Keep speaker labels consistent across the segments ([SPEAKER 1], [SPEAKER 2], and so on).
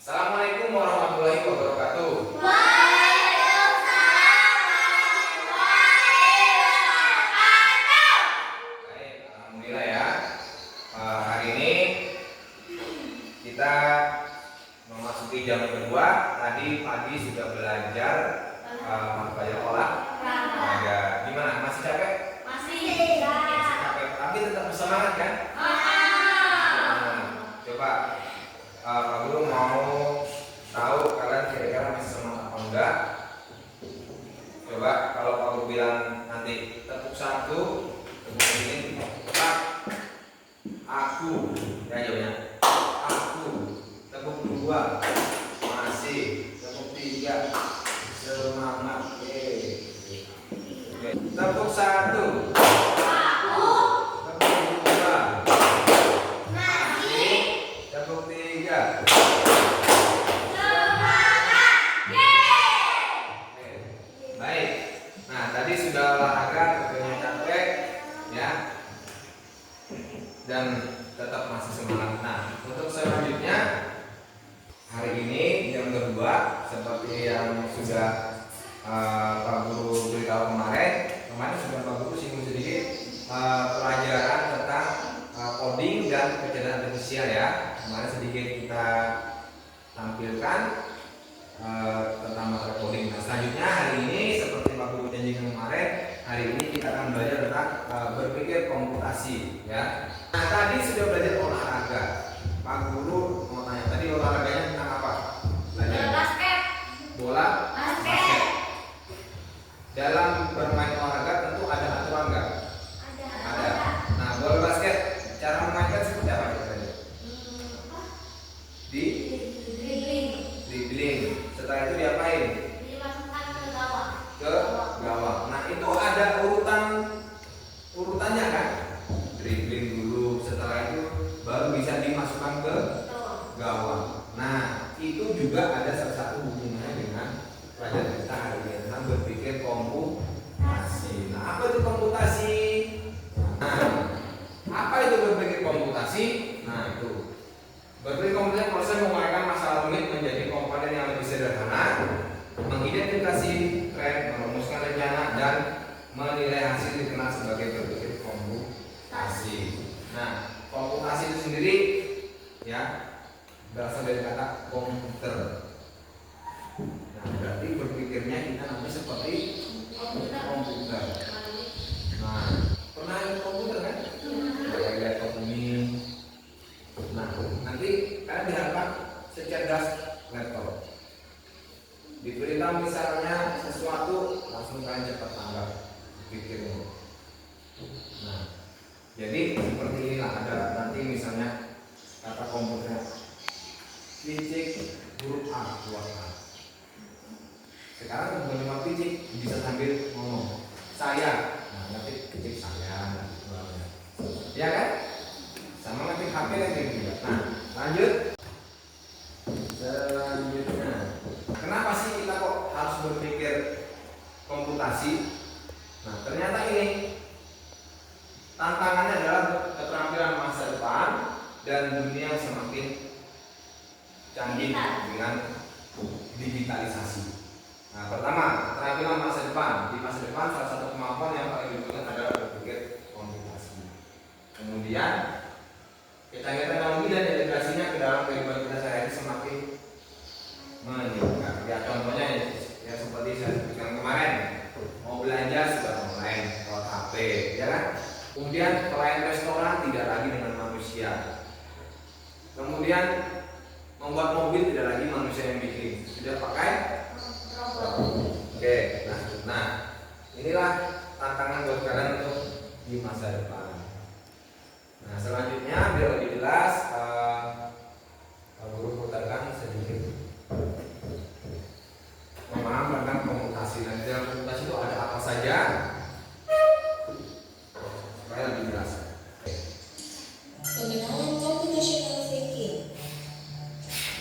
[SPEAKER 1] Assalamualaikum warahmatullahi wabarakatuh. Baik, alhamdulillah ya. Hari ini kita memasuki jam kedua. Tadi pagi sudah belajar banyak olahraga. Gimana? Masih capek?
[SPEAKER 2] Masih
[SPEAKER 1] Capek, tapi tetap bersemangat kan? Coba Pak Guru mau tahu kalian kira-kira masih semangat atau enggak? Coba kalau Pak Guru bilang nanti tepuk satu, tepuk ini, Pak, aku, ya jawabnya, aku, tepuk dua, masih, tepuk tiga, semangat, tepuk satu, tepuk dua, masih, tepuk tiga. Baik. Nah, tadi sudah olahraga, tentunya capek, ya, dan tetap masih semangat. Nah, untuk selanjutnya hari ini jam kedua seperti yang sudah Pak Guru beritahu kemarin sudah Pak Guru singgung sedikit pelajaran tentang coding dan kecerdasan artifisial ya. Kemarin sedikit kita tampilkan tentang materi coding. Nah, selanjutnya hari ini seperti Pak Guru janjikan kemarin, hari ini kita akan belajar tentang berpikir komputasi ya. Nah, tadi sudah belajar olahraga. Pak Guru mau tanya, tadi olahraganya tentang apa? Belajar
[SPEAKER 2] basket.
[SPEAKER 1] Bola basket. Dalam bermain olahraga tentu ada aturan nggak? Ada. Nah, bola basket cara memainkan seperti apa tadi? Dribbling. Setelah itu diapain?
[SPEAKER 2] Dimasukkan ke gawang.
[SPEAKER 1] Ke gawang. Nah, itu ada urutannya kan? Dribbling dulu, setelah itu baru bisa dimasukkan ke gawang. Nah, itu juga ada salah satu hubungannya dengan pelajaran kita hari ini tentang berpikir komputasi. Nah, apa itu komputasi? Nah, apa itu berpikir komputasi? Nah, itu berpikir komputasi proses menguraikan masalah rumit menjadi komponen yang lebih sederhana, mengidentifikasi tren, merumuskan rencana, dan menilai hasil dikenal sebagai berpikir komputasi. Nah, komputasi itu sendiri ya berasal dari kata komputer. Nah, berarti berpikirnya kita namanya seperti komputer. Nah, pernah lihat komputer kan? Kayak laptop ini. Nah, nanti kalian diharapkan secerdas laptop. Diberitahu misalnya sesuatu, langsung kalian cepat tanggap pikirnya. Nah, jadi seperti inilah ada nanti misalnya kata komputernya picik huruf A buat A. Sekarang beberapa picik bisa sambil ngomong saya. Nah, nanti picik saya, ya kan? Sama nanti HP lagi juga. Nah, lanjut. Selanjutnya, kenapa sih kita kok harus berpikir komputasi? Nah, ternyata ini tantangannya adalah keterampilan masa depan dan dunia yang semakin canggih dengan digitalisasi. Nah, pertama, keterampilan masa depan. Di masa depan salah satu kemampuan yang paling dibutuhkan adalah berpikir komputasi. Kemudian kecanggihan teknologi dan integrasinya ke dalam kehidupan kita sehari-hari semakin meningkat. Ya, contohnya ya seperti saya sebutkan kemarin, mau belanja sudah online lewat HP, ya kan? Kemudian pelayan restoran tidak lagi dengan manusia. Kemudian membuat mobil tidak lagi manusia yang bikin, sudah pakai robot. Oke, nah inilah tantangan buat kalian untuk di masa depan. Nah, selanjutnya biar lebih jelas, Guru putarkan sedikit pemahaman tentang komputasi. Nah, di dalam komputasi itu ada apa saja? Supaya lebih jelas.
[SPEAKER 3] Pengenalan computational thinking.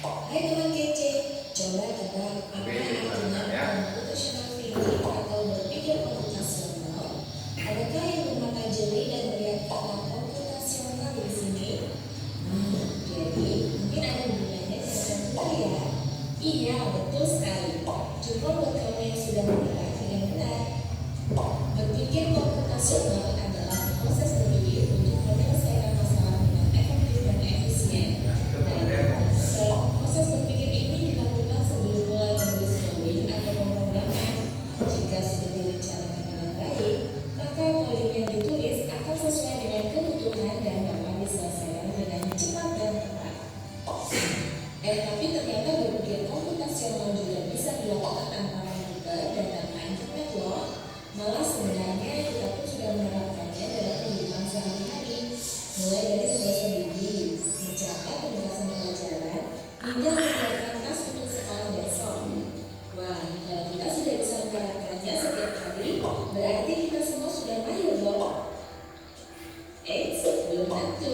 [SPEAKER 3] Hai teman kece, coba tebak apa artinya computational thinking atau berpikir komputasional. Adakah yang bermata jeli dan melihat kata komputasional di sini? Iya, betul sekali. Cuma buat kamu yang sudah menerap dengan benar, berpikir komputasional adalah proses berpikir untuk menyelesaikan masalah dengan efektif dan efisien. Dan proses berpikir ini dilakukan sebelum mulai menulis coding atau pemrograman. Jika sudah direncanakan dengan baik, maka coding yang ditulis akan sesuai dengan kebutuhan dan dapat diselesaikan dengan cepat dan tepat. Tapi ternyata berpikir komputasional juga bisa dilakukan tanpa komputer dan tanpa internet loh. Malah sebenarnya kita pun sudah menerapkannya dalam kehidupan sehari-hari, mulai dari membaca buku, mencatat pembahasan pelajaran, hingga menyiapkan tas untuk sekolah besok. Wah, kalau kita sudah bisa menerapkannya setiap hari, berarti kita semua sudah mahir loh. Belum tentu.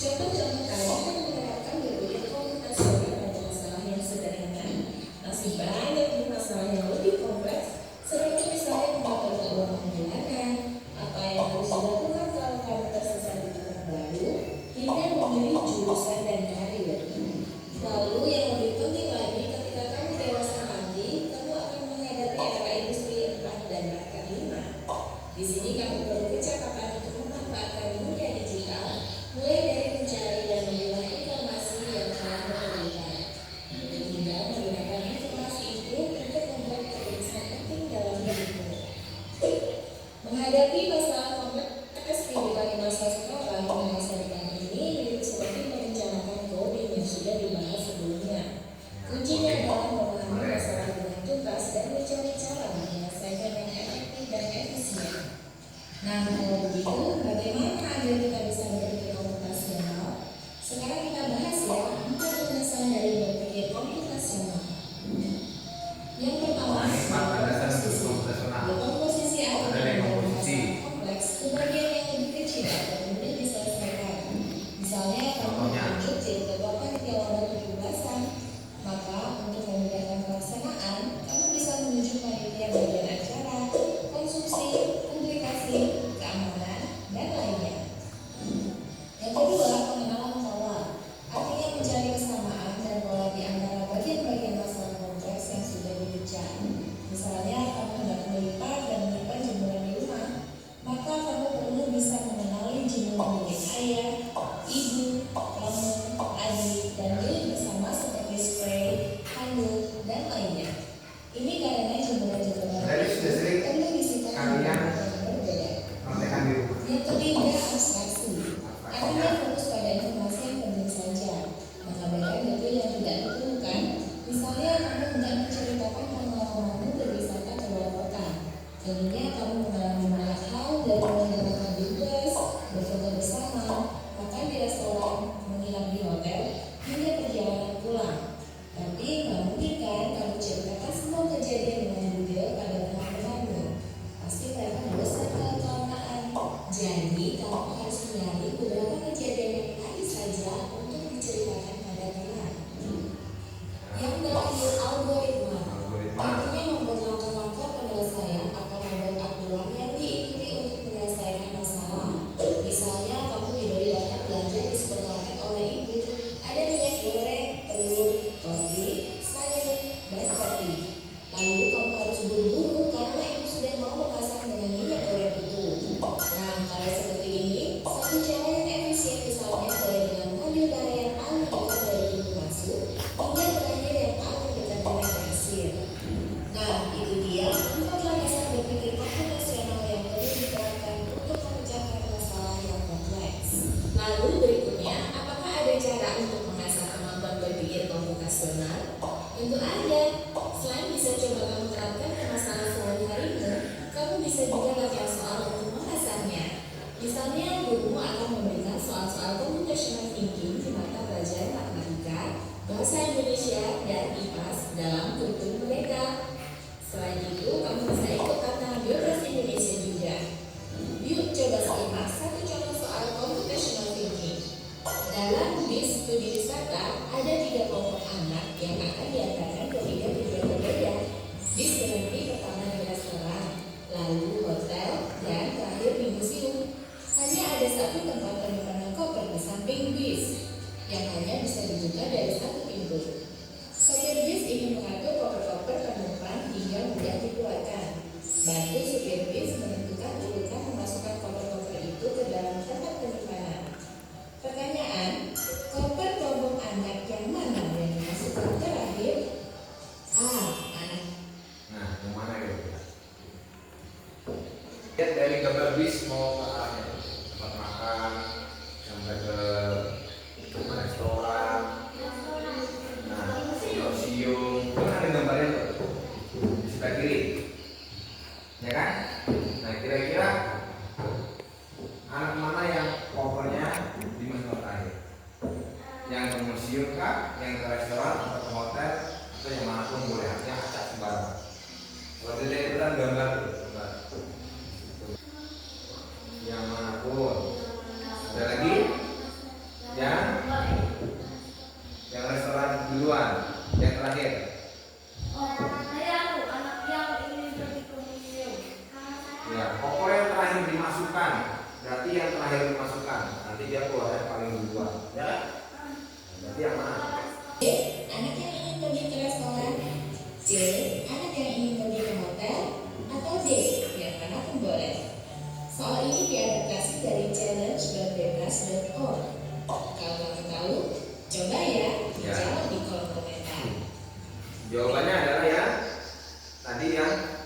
[SPEAKER 3] Contoh-contoh kalian yang menerapkan berpikir komputasional pada masalah yang sederhana, masih banyak nih masalah yang lebih kompleks, seperti misalnya mengatur keuangan bulanan, apa yang harus dilakukan kalau kamu tersesat di tempat baru, hingga memilih jurusan dan karir. Lalu yang lebih penting lagi, ketika kamu dewasa nanti, kamu akan menghadapi era industri 4 dan bahkan 5. Di sini kamu perlu kecakapan untuk memanfaatkan dunia digital, mulai dari mencari dan memilah informasi yang telah berkembang, hingga menggunakan informasi itu untuk membuat keputusan penting dalam hidupmu. Menghadapi masalah kompleks kehidupan di masa sekarang dan masa depan ini mirip seperti merencanakan coding yang sudah dibahas sebelumnya. Kuncinya adalah memahami masalah dengan tuntas dan mencari cara menyelesaikan yang efektif dan efisien. Nah, kalau begitu, bagaimana agar kita bisa berpikir komputasional? Sekarang kita bahas ya 4 landasan dari berpikir komputasional. Yang pertama, komposisi atau kompleks ke bagian yang lebih kecil atau mudah diselesaikan. Misalnya, kamu menunjuk jadi ketua panitia lomba 17-an, maka untuk memudahkan pelaksanaan, kamu bisa menunjuk panitia bagian acara, konsumsi, publikasi, keamanan, dan lainnya. Yang kedua, pengenalan pola, artinya mencari kesamaan dan pola di antara bagian-bagian masalah kompleks yang sudah dipecah. Misalnya, kamu hendak melipat dan menyimpan jemuran di rumah, maka kamu perlu bisa mengenali jemuran milik ayah, ibu, kamu, adik, dan milik bersama seperti spray, handuk, dan lainnya. Ini karena jemuran-jemuran perlu disimpan di tempat yang berbeda. Yang ketiga, abstraksi, artinya fokus pada informasi yang penting saja, mengabaikan detail yang tidak diperlukan. Misalnya, kamu hendak menceritakan pengalamanmu berwisata ke luar kota. Tentunya kamu mengalami banyak hal dari menjalankan bus, berfoto bersama, makan di restoran, menginap di hotel, hingga perjalanan pulang. Tapi nggak mungkin kan kamu ceritakan semua kejadian dengan detail pada teman-temanmu. Pasti mereka bosan kalau kelamaan. Jadi kamu harus mencari beberapa kejadian yang menarik saja untuk diceritakan pada teman. Yang terakhir, algoritma. Artinya membuat langkah-langkah penyelesaian atau membuat aturan yang diikuti untuk menyelesaikan masalah. Misalnya, kamu diberi daftar belanja di supermarket oleh ibu. Ada minyak goreng, telur, roti, sayur, dan kopi. Lalu kamu harus buru-buru karena ibu sudah mau memasak dengan minyak goreng itu. Nah, kalau seperti ini, satu cara yang efisien misalnya adalah dengan mengambil barang yang paling dekat dari pintu masuk hingga terakhir yang paling dekat dengan kasir. Nah, itu dia 4 landasan berpikir komputasional yang perlu diterapkan untuk memecahkan masalah yang kompleks. Lalu berikutnya, apakah ada cara untuk mengasah kemampuan berpikir komputasional? Tentu ada. Selain bisa coba kamu terapkan ke masalah sehari-harimu, kamu bisa juga latihan soal untuk mengasahnya. Misalnya, gurumu akan memberikan soal-soal computational thinking di mata pelajaran matematika, bahasa Indonesia, dan IPAS dalam kurikulum mereka. Selain itu, kamu bisa ikut tantangan biografi Indonesia juga. Yuk coba simak satu contoh soal computational thinking. Dalam bis studi wisata, ada 3 kelompok anak yang akan diantarkan ke 3 tujuan berbeda. Bis berhenti pertama di restoran, lalu hotel, dan terakhir di museum. Hanya ada satu tempat penyimpanan koper di samping bis, yang hanya bisa dibuka dari satu pintu. Sopir bis ingin mengatur koper-koper penumpang hingga mudah dikeluarkan. Bantu supir bis menentukan urutan memasukkan koper-koper itu ke dalam tempat penyimpanan. Pertanyaan, koper rombong anak yang mana yang dimasukkan terakhir? A. Anak.
[SPEAKER 1] Nah, yang mana ya? Lihat dari gambar bis mau ke arahnya, tempat makan sampai ke restoran, nah museum, itu kan ada gambarnya tuh di sebelah kiri, ya kan? Nah kira-kira anak mana yang kopernya dimasukkan terakhir? Yang ke museum kah? Yang ke restoran atau ke hotel atau yang mana pun boleh, artinya acak sembarang. Kalau tidak itu kan gambar tuh, gambar. Yang manapun. Ada lagi yang restoran duluan, yang terakhir. Ya, koper yang terakhir dimasukkan, berarti yang terakhir dimasukkan, nanti dia keluar yang paling duluan, ya? Berarti yang mana?
[SPEAKER 3] C. Anak yang ingin pergi ke restoran. C. Anak yang ingin pergi ke hotel. Atau D. Yang mana pun boleh. Soal ini diadaptasi dari challenge.bebas.org. Kalau kamu tahu, coba ya dijawab di kolom komentar.
[SPEAKER 1] Jawabannya adalah yang tadi yang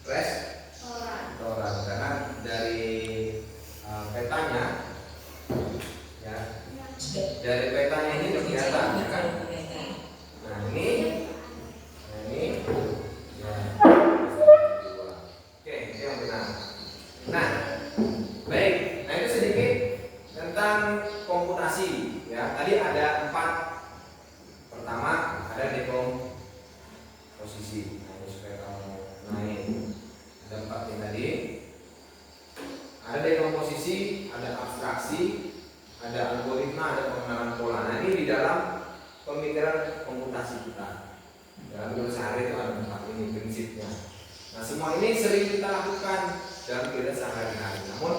[SPEAKER 1] restoran, karena dari petanya, ya, dari petanya ini udah kelihatan, ya kan? Nah ini, ya, oke, itu yang benar. Nah, baik. Nah itu sedikit tentang komputasi. Ya, tadi ada 4. Pertama ada dekomposisi. Nah, ini supaya kamu naik. Ada 4 yang tadi. Ada dekomposisi, ada abstraksi, ada algoritma, ada pengenalan pola. Nah ini di dalam pemikiran komputasi kita. Dalam hidup sehari itu ada 4 ini prinsipnya. Nah semua ini sering kita lakukan dalam kehidupan sehari-hari. Namun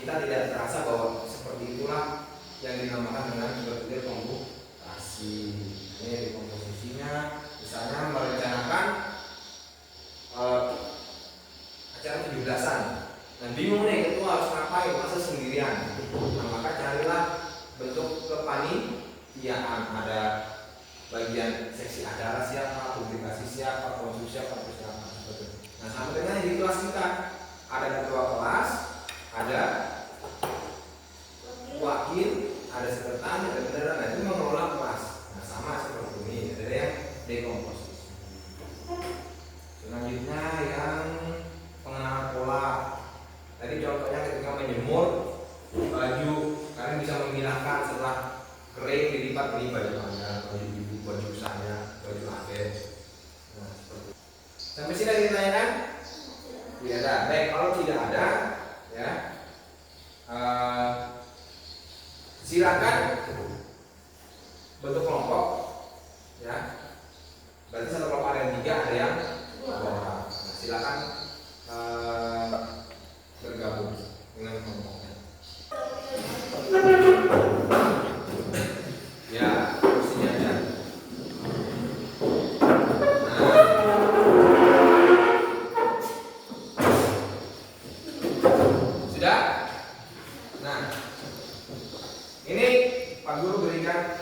[SPEAKER 1] kita tidak terasa bahwa seperti itulah yang dinamakan dengan berpikir komputasi. Ini di komposisinya, misalnya merencanakan acara 17-an. Nah bingung nih, itu harus ngapain, masa sendirian. Nah maka carilah bentuk kepanitiaan. Ada bagian seksi acara siapa, publikasi siapa, konsul siapa, siapa. Nah sama dengan di kelas kita, ada ketua kelas, ada wakil, ada sekretaris, ada bendahara. Nah itu mengelola kelas. Nah sama seperti ini, ada yang dekomposisi. Selanjutnya yang pengenalan pola. Tadi contohnya ketika menjemur baju, kalian bisa memilahkan setelah kering dilipat ini baju Anda, baju ibu, baju saya, baju adik. Nah seperti itu. Sampai sini ada ditanyakan? Tidak ada. Baik, kalau tidak ada, ya silakan bentuk kelompok, ya. Berarti satu kelompok ada yang 3, ada yang 2 orang. Nah, silakan bergabung dengan kelompoknya. Ya, kursinya aja. Sudah? Nah, ini Pak Guru berikan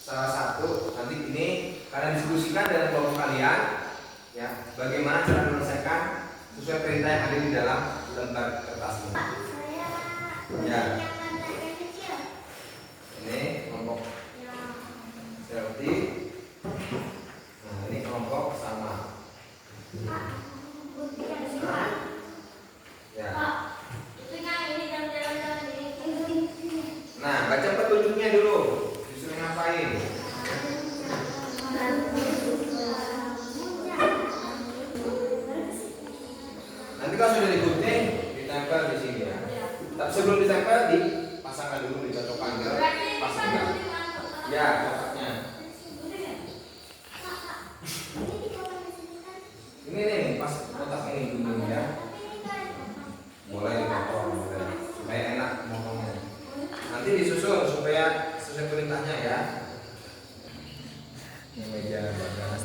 [SPEAKER 1] salah satu, nanti ini kalian diskusikan dengan kelompok kalian, ya, bagaimana cara menyelesaikan sesuai perintah yang ada di dalam lembar kertas ini. Ya. Ini kelompok seperti, nah ini kelompok sama. Ya. Nah, baca petunjuknya dulu. Disuruh ngapain? Nanti kalau sudah digunting, ditempel di sini ya. Tapi sebelum ditempel, dipasangkan dulu, dicocokkan ke pasangkan. Ya, cocoknya. Ini nih, pas kotak ini dulu ya. Boleh dipotong, boleh. Supaya enak ngomongnya. Nanti disusun supaya sesuai perintahnya ya. Ini meja bagian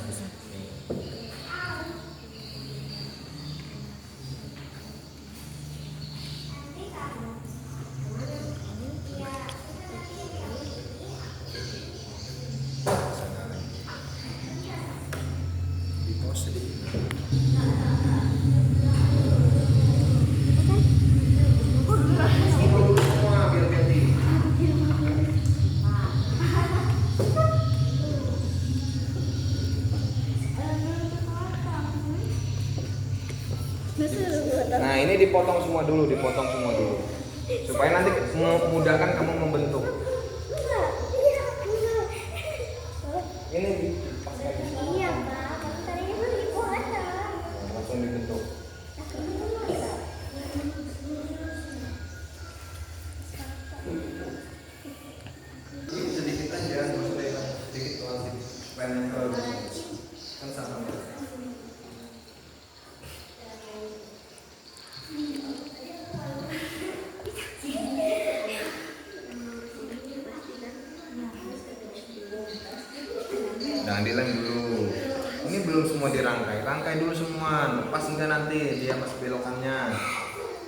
[SPEAKER 1] Oh, sedikit. Semua biar ganti. Nah, ini dipotong semua dulu, supaya nanti memudahkan kamu membentuk. Ini dipaskan di sini.
[SPEAKER 2] Iya, Pak. Tapi tadinya mah dipotong.
[SPEAKER 1] Langsung dibentuk. Ini sedikit aja, nggak usah lebar. Sedikit doang sih. Supaya nempel kan sama. Jangan dilem dulu. Ini belum semua dirangkai. Rangkai dulu semua. Lepas enggak nanti dia masuk belokannya.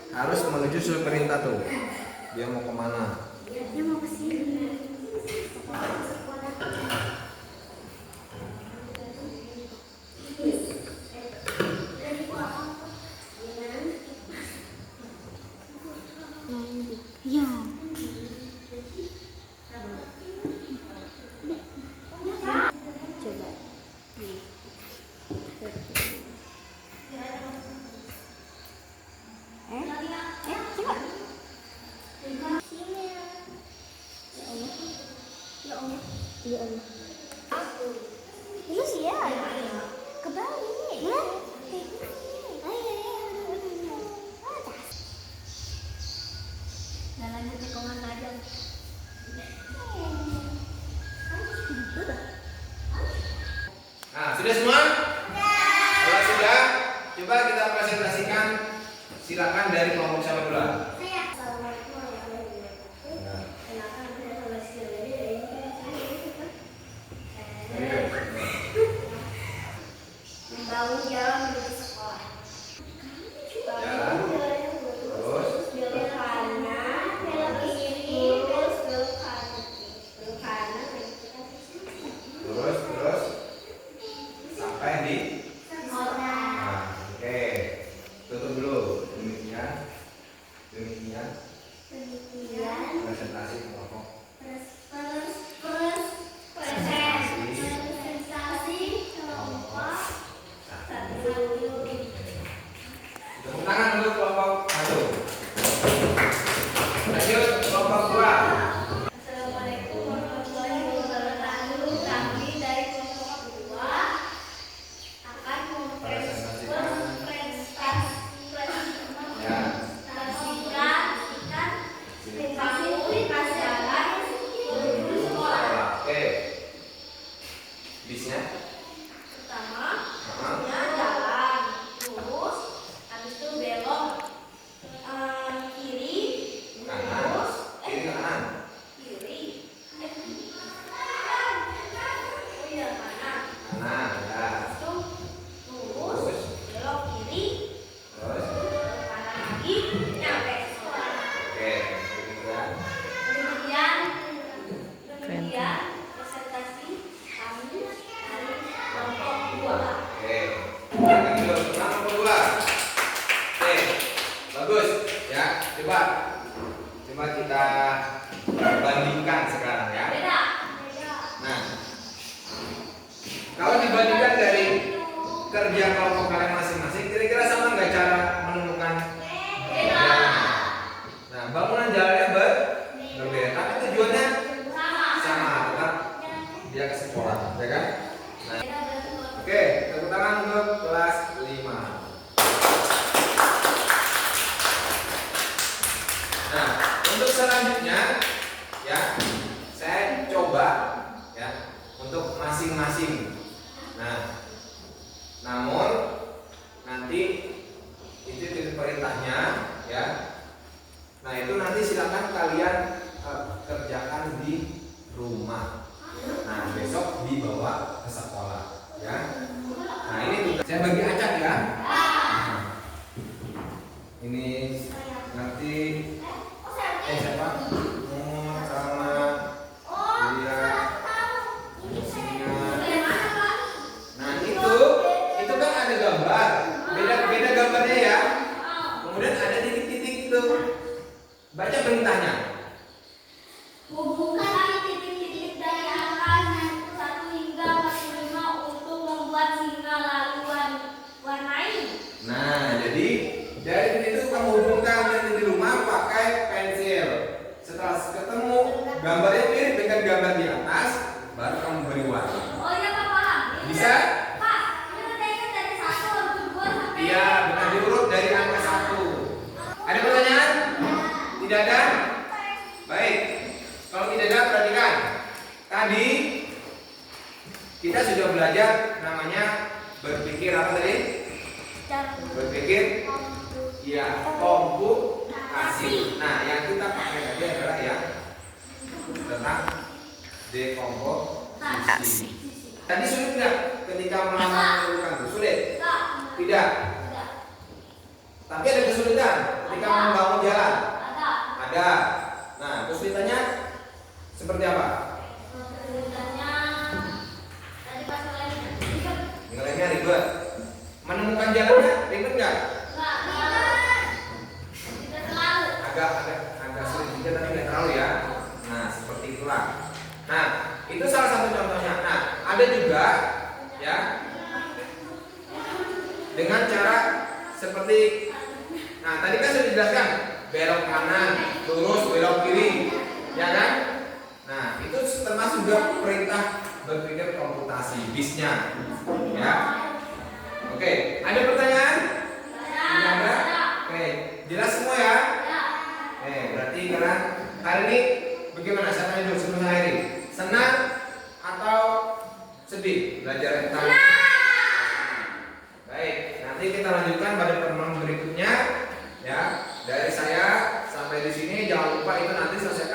[SPEAKER 1] Harus menuju sesuai perintah tuh. Dia mau kemana?
[SPEAKER 2] Dia mau ke sini. Ya. Coba. Coba. Sini ya. Ya Allah. Ya Allah. Iya sih ya. Kebalik. Ya. Nah, lanjut ke kongan aja.
[SPEAKER 1] Nah, sudah semua? Kalau sudah, coba kita presentasikan. Silakan dari kelompok siapa dulu?
[SPEAKER 2] Saya. Assalamualaikum warahmatullahi wabarakatuh. Kenalkan saya Salma Sirwedi dari membangun jalan menuju sekolah.
[SPEAKER 1] Jalan. Terus.
[SPEAKER 2] Belok kanan, belok kiri, terus belok kanan. Belok kanan,
[SPEAKER 1] Terus. Sampai di.
[SPEAKER 2] sekolah.
[SPEAKER 1] Nah, oke. Tutup dulu. Demikian.
[SPEAKER 2] Kemudian
[SPEAKER 1] Presentasi kelompok.
[SPEAKER 2] presentasi kelompok satu.
[SPEAKER 1] Tepuk tangan untuk kelompok 1. Lanjut kelompok 2.
[SPEAKER 2] Assalamualaikum warahmatullahi wabarakatuh. Kami dari kelompok 2 akan
[SPEAKER 1] Presentasikan. Ya. Oke. Bisnya. Kanan. Kiri ke kanan. Kanan. Ya. Terus. Oke.
[SPEAKER 2] Kemudian presentasi kami dari kelompok 2.
[SPEAKER 1] Oke. Silakan dulu. Kelompok nomor 2. Oke. Bagus. Ya. Coba kita bandingkan sekarang ya.
[SPEAKER 2] Beda.
[SPEAKER 1] Nah, kalau dibandingkan dari kerja kelompok kalian masing-masing, kira-kira sama nggak cara menemukan
[SPEAKER 2] Beda.
[SPEAKER 1] Nah, bangunan jalannya berbeda, tapi tujuannya sama, tetap dia ke sekolah, ya kan? Nah, oke, tepuk tangan untuk kelas 5. Nah, untuk selanjutnya, ya, saya coba ya untuk masing-masing. Nah, namun nanti itu titik perintahnya, ya. Nah, itu nanti silakan kalian kerjakan di rumah. Nah, besok dibawa ke sekolah, ya. Nah, ini tugas. Saya bagi acak ya. Nah, ini nanti siapa? Sama dia, fungsinya. Nah, itu Bisa?
[SPEAKER 2] Pak, ini udah dari 1, 2 sampai.
[SPEAKER 1] Iya, benar diurut dari angka 1. Ada pertanyaan? Tidak ada? Baik. Kalau tidak ada, perhatikan. Tadi kita sudah belajar namanya berpikir apa tadi? Berpikir, ya, komputasi. Nah, yang kita pakai tadi adalah yang tentang dekomposisi. Tadi sulit nggak ketika melakukan itu? Sulit? Tidak. Tapi ada kesulitan ketika membangun jalan. Ada. Nah, kesulitannya seperti apa? Ngelengnya ribet. Menemukan jalannya ribet nggak? Agak sulit juga tapi nggak terlalu ya. Nah, seperti itulah. Nah, itu salah satu contohnya. Nah, ada juga ya dengan cara seperti, nah tadi kan sudah dijelaskan belok kanan, lurus, belok kiri, ya kan? Nah, itu termasuk juga perintah berpikir komputasi BIS-nya, ya. Oke, ada pertanyaan? Tidak ada? Oke, jelas semua ya? Berarti karena hari ini bagaimana? Saya tanya dulu sebelum akhiri. Senang atau sedih belajar tentang? Baik, nanti kita lanjutkan pada pertemuan berikutnya. Ya, dari saya sampai di sini. Jangan lupa itu nanti selesai